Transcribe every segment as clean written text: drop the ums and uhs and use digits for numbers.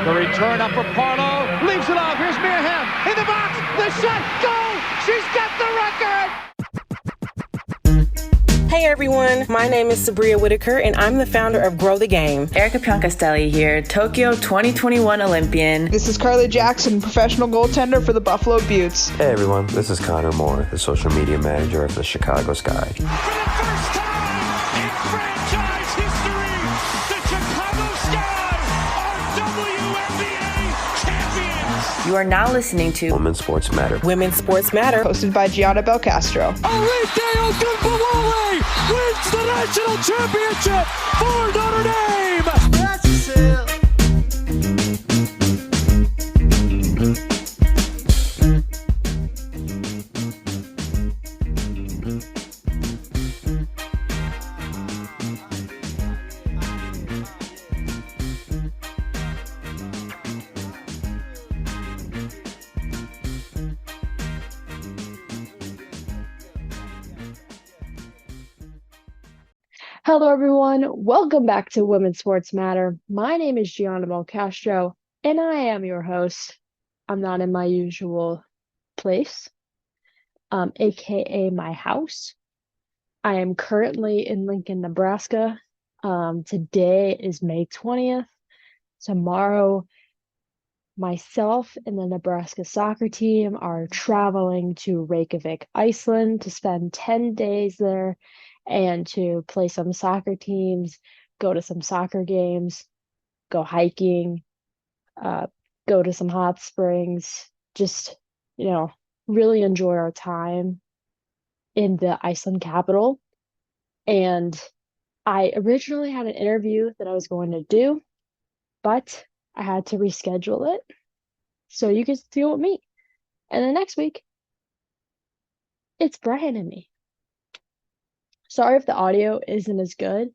The return up for Parlow. Leaves it off. Here's Mia Hamm in the box. The shot. Goal. She's got the record. Hey everyone, my name is Sabria Whitaker and I'm the founder of Grow the Game. Erica Pioncastelli here, Tokyo 2021 Olympian. This is Carly Jackson, professional goaltender for the Buffalo Beauts. Hey everyone, this is Connor Moore, the social media manager of the Chicago Sky. For the first time in franchise history, the Chicago Sky are WNBA champions. You are now listening to Women's Sports Matter. Women's Sports Matter. Hosted by Gianna Belcastro. Arike Ogunbowale wins the national championship for Notre Dame. Hello, everyone. Welcome back to Women's Sports Matter. My name is Gianna Belcastro, and I am your host. I'm not in my usual place, aka my house. I am currently in Lincoln, Nebraska. Today is May 20th. Tomorrow, myself and the Nebraska soccer team are traveling to Reykjavik, Iceland to spend 10 days there and to play some soccer teams, go to some soccer games, go hiking, go to some hot springs, just, really enjoy our time in the Iceland capital. And I originally had an interview that I was going to do, but I had to reschedule it so you can deal with me. And then next week, it's Bryant and Me. Sorry if the audio isn't as good.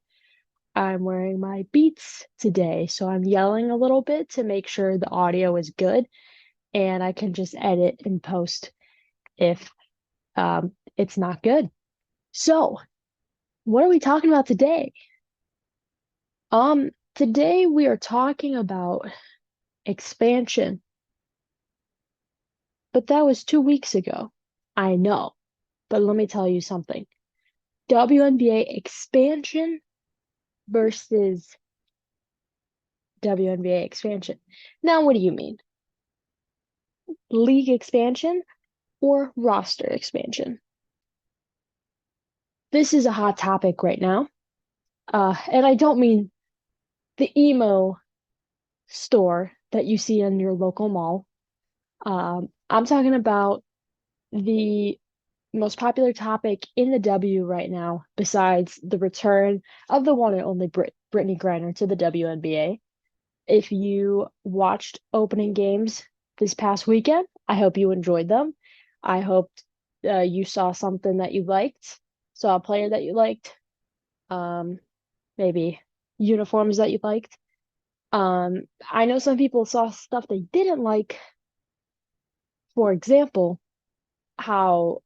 I'm wearing my Beats today, so I'm yelling a little bit to make sure the audio is good, and I can just edit and post if it's not good. So, what are we talking about today? Today we are talking about expansion. But that was 2 weeks ago. I know, but let me tell you something. WNBA expansion versus WNBA expansion. Now, what do you mean? League expansion or roster expansion? This is a hot topic right now. And I don't mean the emo store that you see in your local mall. I'm talking about the most popular topic in the W right now, besides the return of the one and only Brittany Griner to the WNBA. If you watched opening games this past weekend, I hope you enjoyed them. I hope you saw something that you liked, saw a player that you liked, maybe uniforms that you liked. I know some people saw stuff they didn't like. For example, how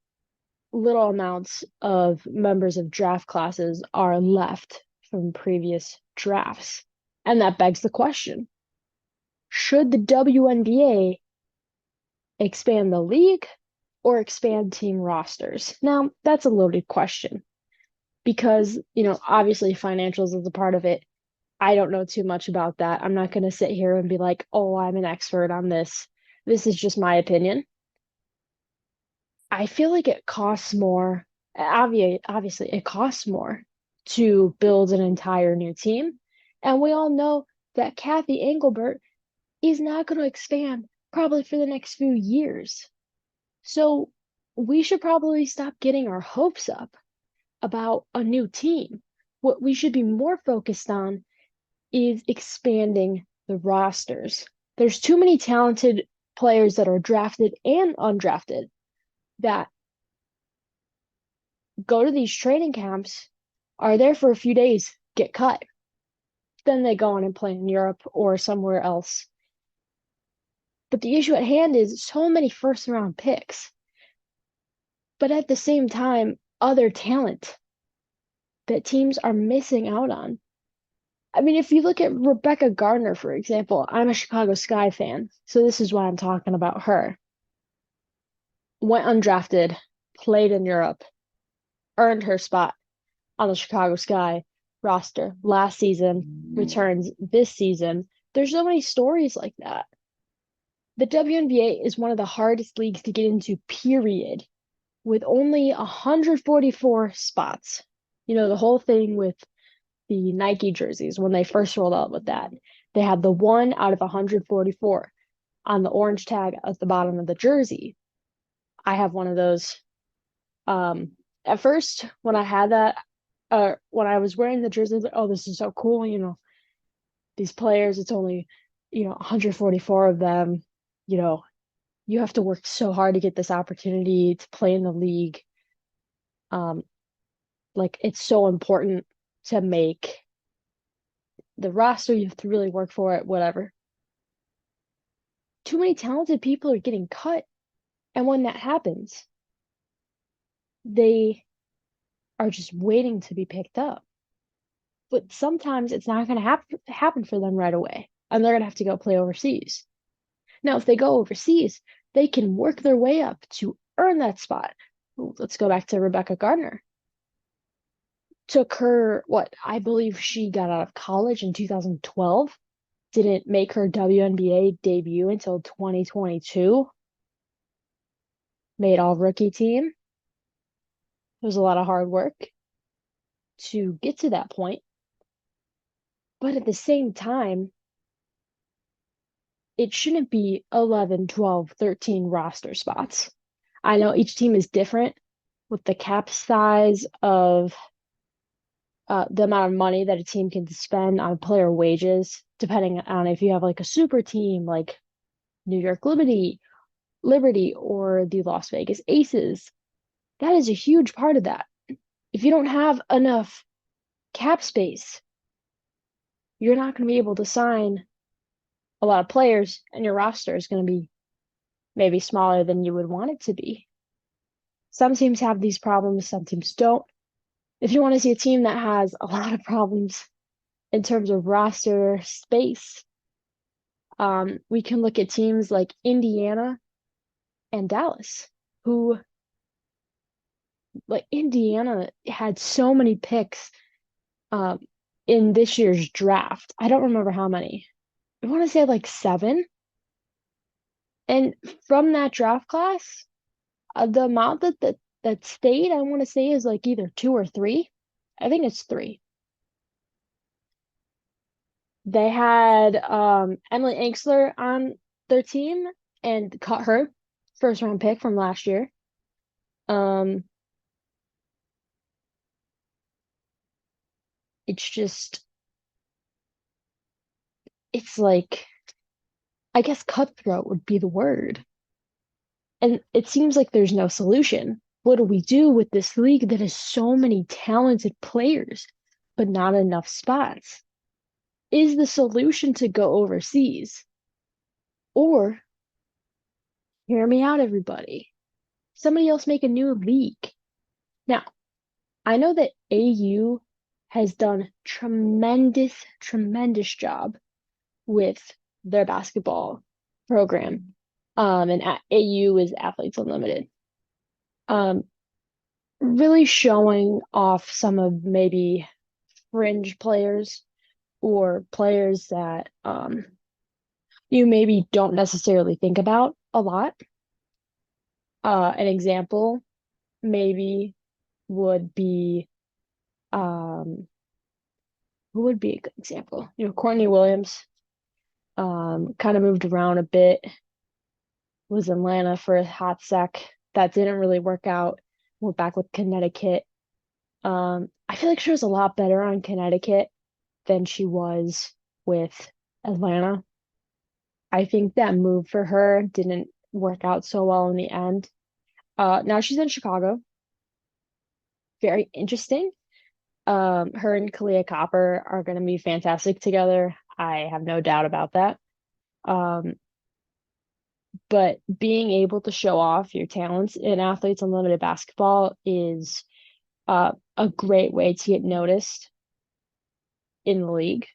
little amounts of members of draft classes are left from previous drafts. And that begs the question, should the WNBA expand the league or expand team rosters? Now, that's a loaded question because, obviously financials is a part of it. I don't know too much about that. I'm not going to sit here and be like, oh, I'm an expert on this. This is just my opinion. I feel like it costs more. Obviously, it costs more to build an entire new team. And we all know that Cathy Engelbert is not going to expand probably for the next few years. So we should probably stop getting our hopes up about a new team. What we should be more focused on is expanding the rosters. There's too many talented players that are drafted and undrafted that go to these training camps, are there for a few days, get cut. Then they go on and play in Europe or somewhere else. But the issue at hand is so many first-round picks. But at the same time, other talent that teams are missing out on. I mean, if you look at Rebecca Gardner, for example, I'm a Chicago Sky fan, so this is why I'm talking about her. Went undrafted, played in Europe, earned her spot on the Chicago Sky roster last season, returns this season. There's so many stories like that. The WNBA is one of the hardest leagues to get into, period, with only 144 spots. You know, the whole thing with the Nike jerseys, when they first rolled out with that, they had the 1 out of 144 on the orange tag at the bottom of the jersey. I have one of those. At first, when I had that, when I was wearing the jersey, I was like, oh, this is so cool. You know, these players, it's only, 144 of them. You know, you have to work so hard to get this opportunity to play in the league. Like, it's so important to make the roster. You have to really work for it, whatever. Too many talented people are getting cut. And when that happens, they are just waiting to be picked up. But sometimes it's not going to happen for them right away, and they're going to have to go play overseas. Now, if they go overseas, they can work their way up to earn that spot. Let's go back to Rebecca Gardner. Took her, I believe she got out of college in 2012, didn't make her WNBA debut until 2022, made all rookie team. It was a lot of hard work to get to that point. But at the same time, it shouldn't be 11, 12, 13 roster spots. I know each team is different with the cap size of the amount of money that a team can spend on player wages, depending on if you have like a super team like New York Liberty, or the Las Vegas Aces. That is a huge part of that. If you don't have enough cap space, you're not going to be able to sign a lot of players, and your roster is going to be maybe smaller than you would want it to be. Some teams have these problems, some teams don't. If you want to see a team that has a lot of problems in terms of roster space, we can look at teams like Indiana and Dallas, who, like, Indiana had so many picks in this year's draft. I don't remember how many. I want to say like 7. And from that draft class, the amount that stayed, I want to say, is like either 2 or 3. I think it's 3. They had Emily Engstler on their team and cut her first round pick from last year. It's like, I guess cutthroat would be the word. And it seems like there's no solution. What do we do with this league that has so many talented players, but not enough spots? Is the solution to go overseas? Or, hear me out, everybody, somebody else make a new league. Now, I know that AU has done tremendous job with their basketball program. And AU is Athletes Unlimited. Really showing off some of maybe fringe players or players that you maybe don't necessarily think about a lot. An example maybe would be who would be a good example? Courtney Williams kind of moved around a bit, was in Atlanta for a hot sec. That didn't really work out. Went back with Connecticut. I feel like she was a lot better on Connecticut than she was with Atlanta. I think that move for her didn't work out so well in the end. Now she's in Chicago. Very interesting. Her and Kalia Copper are going to be fantastic together. I have no doubt about that. But being able to show off your talents in Athletes Unlimited basketball is a great way to get noticed in the league.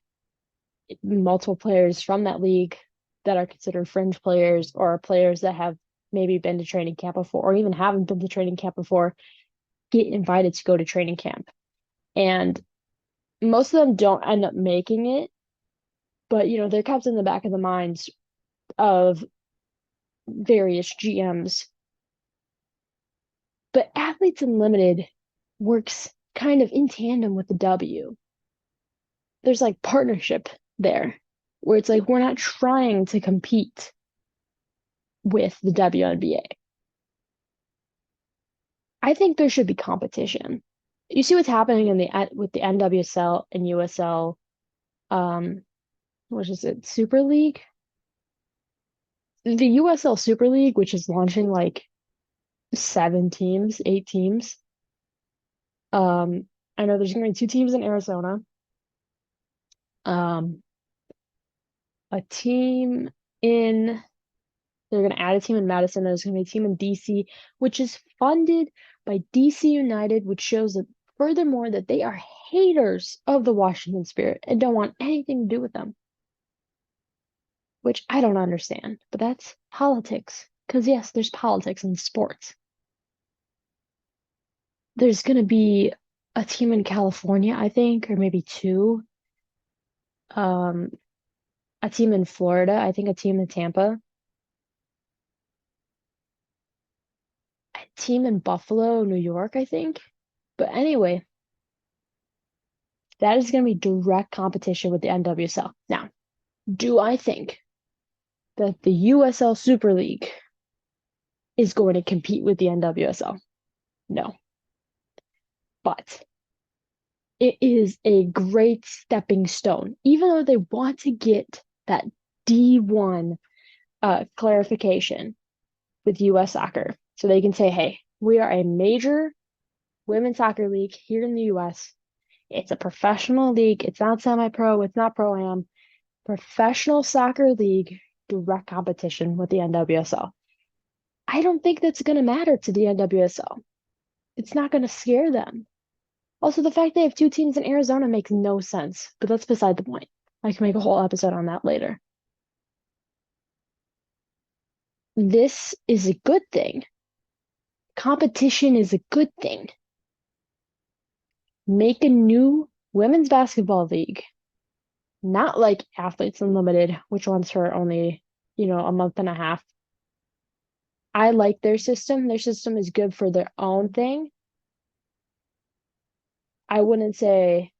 multiple players from that league that are considered fringe players or players that have maybe been to training camp before or even haven't been to training camp before get invited to go to training camp. And most of them don't end up making it, but they're kept in the back of the minds of various GMs. But Athletes Unlimited works kind of in tandem with the W. There's like partnership there where it's like we're not trying to compete with the WNBA. I think there should be competition. You see what's happening with the NWSL and USL, what is it, Super League? The USL Super League, which is launching like 7 teams, 8 teams. I know there's going to be 2 teams in Arizona. A team in They're going to add a team in Madison. There's going to be a team in DC, which is funded by DC United, which shows that furthermore that they are haters of the Washington Spirit and don't want anything to do with them. Which I don't understand, but that's politics. Because yes, there's politics in sports. There's going to be a team in California, I think, or maybe 2. A team in Florida, I think a team in Tampa. A team in Buffalo, New York, I think. But anyway, that is going to be direct competition with the NWSL. Now, do I think that the USL Super League is going to compete with the NWSL? No. But it is a great stepping stone. Even though they want to get that D1 clarification with US Soccer, so they can say, hey, we are a major women's soccer league here in the US. It's a professional league. It's not semi-pro. It's not pro-am. Professional soccer league, direct competition with the NWSL. I don't think that's going to matter to the NWSL. It's not going to scare them. Also, the fact they have 2 teams in Arizona makes no sense, but that's beside the point. I can make a whole episode on that later. This is a good thing. Competition is a good thing. Make a new women's basketball league. Not like Athletes Unlimited, which runs for only, a month and a half. I like their system. Their system is good for their own thing. I wouldn't say,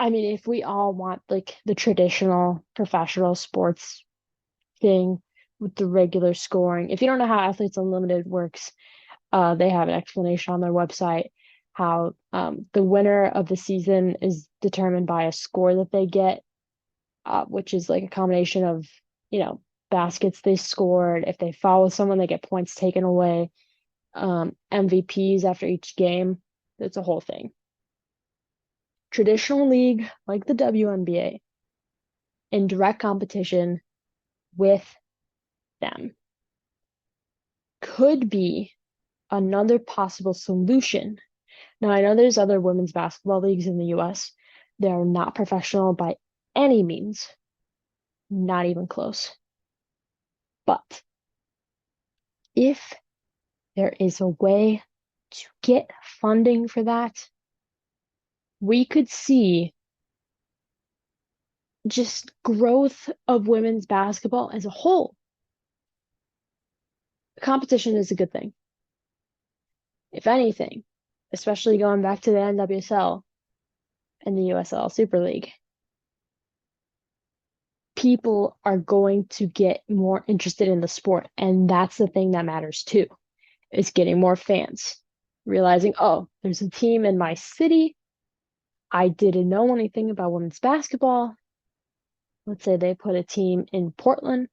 if we all want like the traditional professional sports thing with the regular scoring. If you don't know how Athletes Unlimited works, they have an explanation on their website how the winner of the season is determined by a score that they get, which is like a combination of, baskets they scored. If they foul someone, they get points taken away. MVPs after each game. It's a whole thing. Traditional league like the WNBA in direct competition with them could be another possible solution. Now, I know there's other women's basketball leagues in the US. They are not professional by any means, not even close. But if there is a way to get funding for that, we could see just growth of women's basketball as a whole. Competition is a good thing. If anything, especially going back to the NWSL and the USL Super League, people are going to get more interested in the sport. And that's the thing that matters too, is getting more fans. Realizing, oh, there's a team in my city. I didn't know anything about women's basketball. Let's say they put a team in Portland.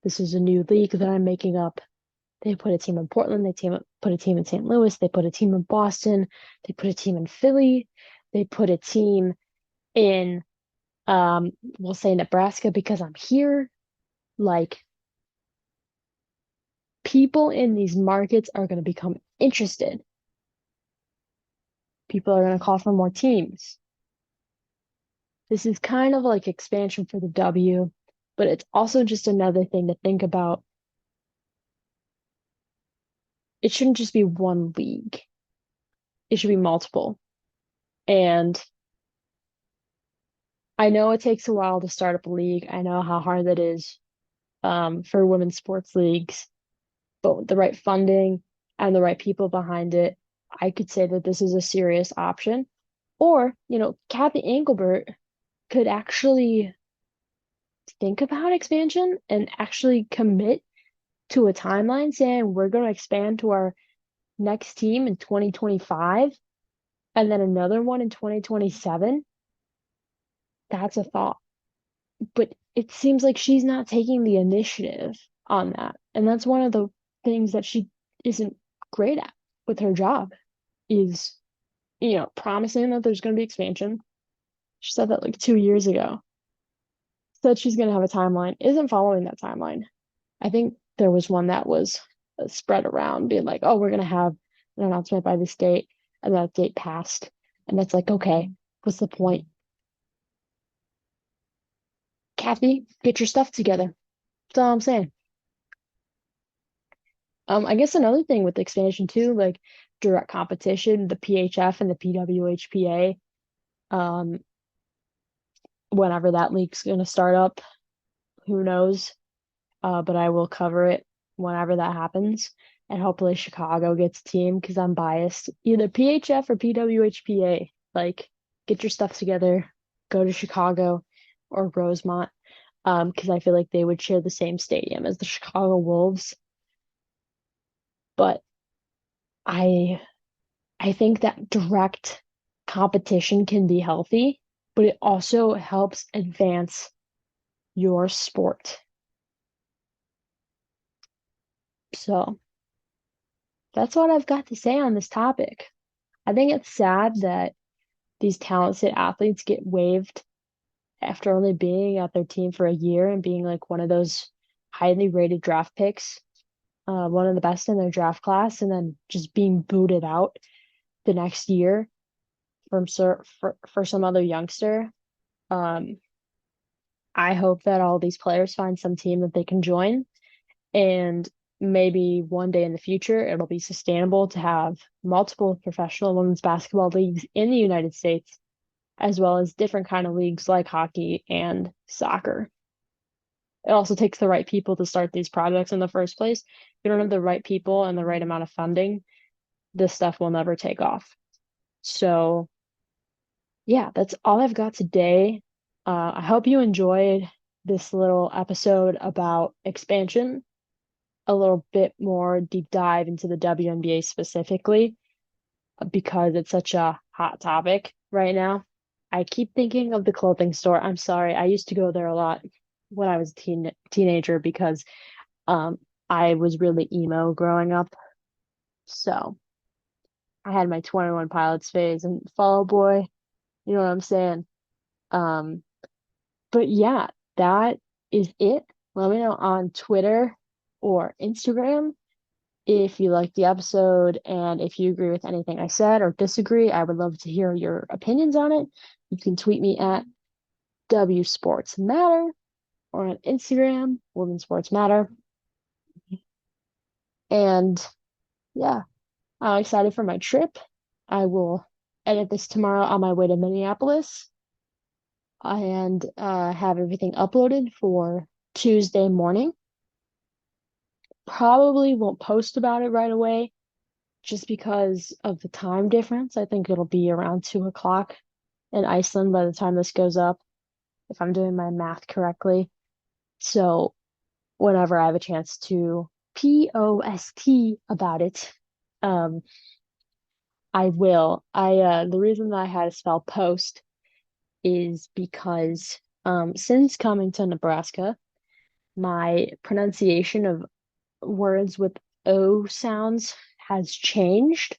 This is a new league that I'm making up. They put a team in Portland. They put a team in St. Louis. They put a team in Boston. They put a team in Philly. They put a team in, we'll say Nebraska because I'm here. Like, people in these markets are going to become interested. People are going to call for more teams. This is kind of like expansion for the W, but it's also just another thing to think about. It shouldn't just be one league. It should be multiple. And I know it takes a while to start up a league. I know how hard that is for women's sports leagues, but with the right funding and the right people behind it, I could say that this is a serious option. Or, Cathy Engelbert could actually think about expansion and actually commit to a timeline saying we're going to expand to our next team in 2025 and then another one in 2027. That's a thought. But it seems like she's not taking the initiative on that. And that's one of the things that she isn't great at with her job is, promising that there's going to be expansion. She said that like 2 years ago. Said she's going to have a timeline, isn't following that timeline. I think there was one that was spread around being like, oh, we're going to have an announcement by this date, and that date passed. And it's like, okay, what's the point? Cathy, get your stuff together. That's all I'm saying. I guess another thing with expansion too, like direct competition, the PHF and the PWHPA, um, whenever that league's going to start up, who knows? But I will cover it whenever that happens. And hopefully Chicago gets a team because I'm biased. Either PHF or PWHPA. Like, get your stuff together, go to Chicago or Rosemont, because I feel like they would share the same stadium as the Chicago Wolves. But I think that direct competition can be healthy, but it also helps advance your sport. So that's what I've got to say on this topic. I think it's sad that these talented athletes get waived after only being at their team for a year and being like one of those highly rated draft picks, one of the best in their draft class, and then just being booted out the next year for some other youngster. Um, I hope that all these players find some team that they can join, and maybe one day in the future it'll be sustainable to have multiple professional women's basketball leagues in the United States, as well as different kind of leagues like hockey and soccer. It also takes the right people to start these projects in the first place. If you don't have the right people and the right amount of funding, this stuff will never take off. So yeah, that's all I've got today. I hope you enjoyed this little episode about expansion, a little bit more deep dive into the WNBA specifically, because it's such a hot topic right now. I keep thinking of the clothing store. I'm sorry, I used to go there a lot when I was a teenager because I was really emo growing up. So I had my 21 Pilots phase and Fall Out Boy, you know what I'm saying? Um, but yeah, that is it. Let me know on Twitter or Instagram if you liked the episode and if you agree with anything I said or disagree. I would love to hear your opinions on it. You can tweet me at W Sports Matter or on Instagram, Women's Sports Matter. And yeah, I'm excited for my trip. I will edit this tomorrow on my way to Minneapolis and have everything uploaded for Tuesday morning. Probably won't post about it right away just because of the time difference. I think it'll be around 2 o'clock in Iceland by the time this goes up, if I'm doing my math correctly. So whenever I have a chance to post about it, I will. The reason that I had to spell post is because since coming to Nebraska, my pronunciation of words with O sounds has changed.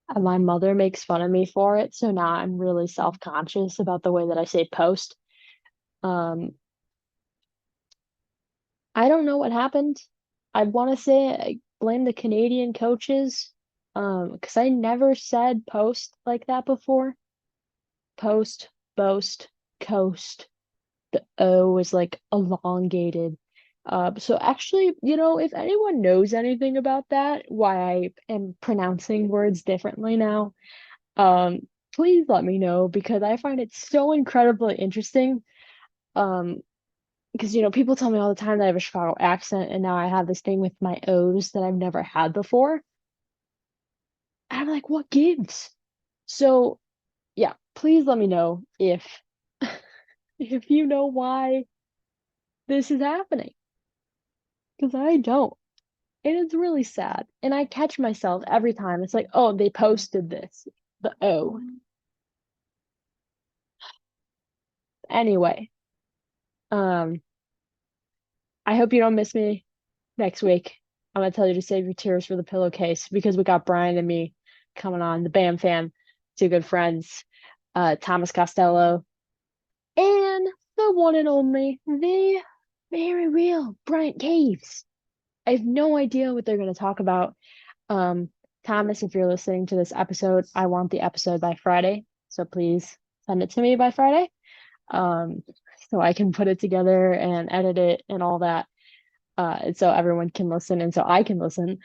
And my mother makes fun of me for it, so now I'm really self-conscious about the way that I say post. I don't know what happened. I want to say I blame the Canadian coaches, because I never said post like that before. Post, boast, coast. The O is like elongated. So actually, if anyone knows anything about that, why I am pronouncing words differently now, um, please let me know because I find it so incredibly interesting. Um, because people tell me all the time that I have a Chicago accent, and now I have this thing with my O's that I've never had before. And I'm like, what gives? So yeah, please let me know if if you know why this is happening. Because I don't. And it's really sad. And I catch myself every time. It's like, oh, they posted this. The O. Anyway, um, I hope you don't miss me next week. I'm gonna tell you to save your tears for the pillowcase because we got Bryant and me coming on, the BAM fam, two good friends, Thomas Costello, and the one and only, the very real Bryant Caves. I have no idea what they're gonna talk about. Um, Thomas, if you're listening to this episode, I want the episode by Friday. So please send it to me by Friday. Um, so I can put it together and edit it and all that. And so everyone can listen and so I can listen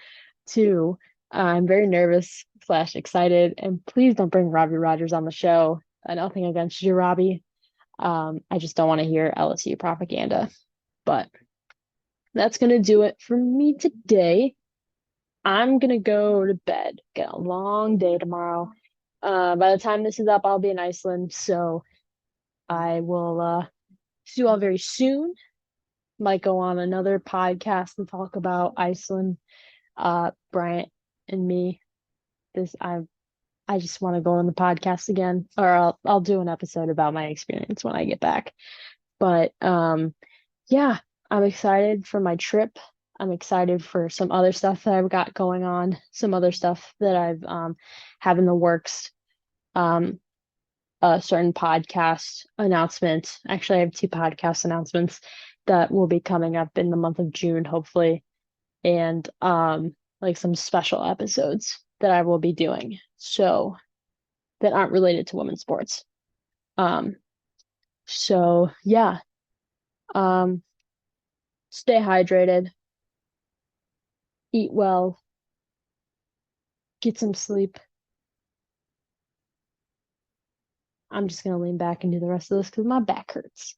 too. I'm very nervous / excited. And please don't bring Robbie Rogers on the show. Nothing against you, Robbie. I just don't want to hear LSU propaganda. But that's gonna do it for me today. I'm gonna go to bed. Get a long day tomorrow. By the time this is up, I'll be in Iceland, so I will see you all very soon. Might go on another podcast to talk about Iceland. Bryant and me. I just want to go on the podcast again, or I'll do an episode about my experience when I get back. But yeah, I'm excited for my trip. I'm excited for some other stuff that I've got going on, some other stuff that I've have in the works. A certain podcast announcement. Actually, I have 2 podcast announcements that will be coming up in the month of June, hopefully, and like some special episodes that I will be doing. So that aren't related to women's sports. So yeah. Stay hydrated, eat well, get some sleep. I'm just gonna lean back and do the rest of this because my back hurts.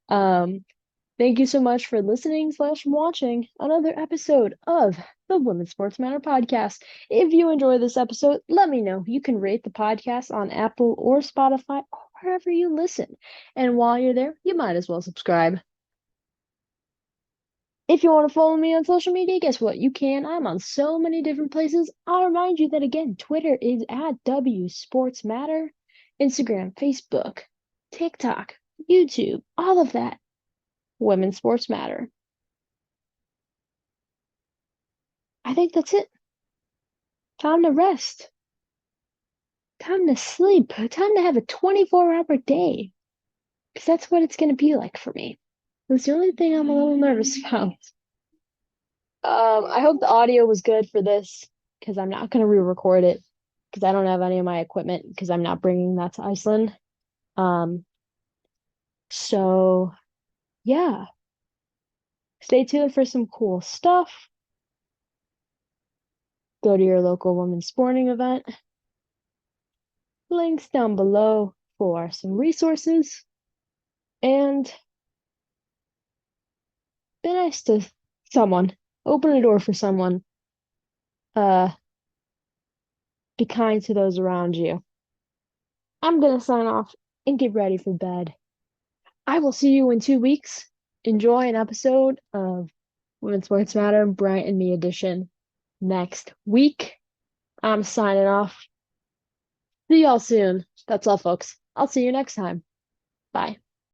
Thank you so much for listening / watching another episode of the Women's Sports Matter podcast. If you enjoy this episode, let me know. You can rate the podcast on Apple or Spotify or wherever you listen. And while you're there, you might as well subscribe. If you want to follow me on social media, guess what? You can. I'm on so many different places. I'll remind you that again, Twitter is at W Sports Matter, Instagram, Facebook, TikTok, YouTube, all of that. Women's Sports Matter. I think that's it. Time to rest. Time to sleep. Time to have a 24-hour day. Because that's what it's going to be like for me. That's the only thing I'm a little nervous about. I hope the audio was good for this because I'm not going to re-record it because I don't have any of my equipment because I'm not bringing that to Iceland. So yeah, stay tuned for some cool stuff. Go to your local women's sporting event. Links down below for some resources. And be nice to someone. Open a door for someone. Be kind to those around you. I'm gonna sign off and get ready for bed. I will see you in 2 weeks. Enjoy an episode of Women's Sports Matter, Bryant and Me edition next week. I'm signing off. See y'all soon. That's all, folks. I'll see you next time. Bye.